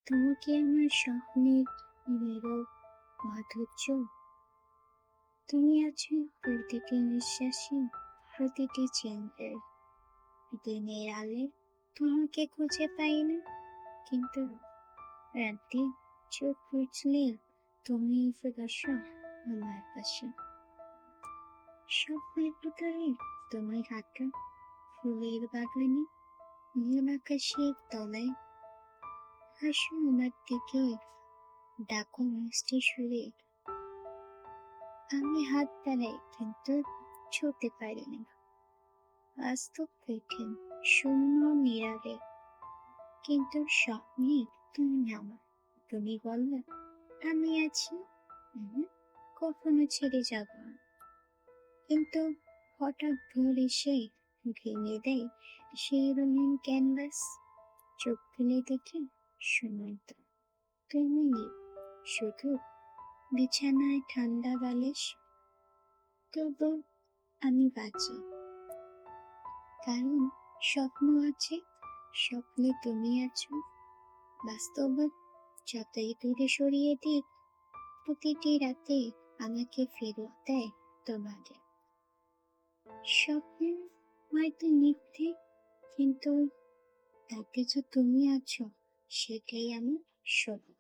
তুমি কি আমার স্বপ্নের নীরব মাধুর্য? তুমি আছো প্রতিটি নিঃশ্বাসে, প্রতিটি চিন্তায়। দিনের আলে তোমাকে খুঁজে পাই না, কিন্তু রাতে চোখ বুঝলে তুমি ফিরেছো আমার পাশে। স্বপ্নের ভিতরে তুমি হাঁটো ফুলের বাগানে, নীল আকাশের তলায়। হাসো আমার দিকে, ডাকো মিষ্টি সুরে। আমি হাত বাড়াই কিন্তু ছুঁতে পারি না। বাস্তব কঠিন, শূন্য নীরবে, কিন্তু স্বপ্নে তুমি নামো। তুমি বললে আমি আছি, কখনো ছেড়ে যাব না। কিন্তু হঠাৎ ভোর এসে ভেঙে দেয় সেই রঙিন ক্যানভাস। চোখ খুলে দেখি সময় তুমি নেই, শুধু বিছানায় ঠান্ডা বালিশ। তবু আমি বাঁচি, কারণ স্বপ্ন আছে, স্বপ্নে তুমি আছো। বাস্তব যতই দূরে সরিয়ে দিক, প্রতিটি রাতে আমাকে ফেরত দেয় তোমাকে। স্বপ্ন হয়তো মিথ্যে, কিন্তু তাতে যে তুমি আছো সেটাই আমি সত্য।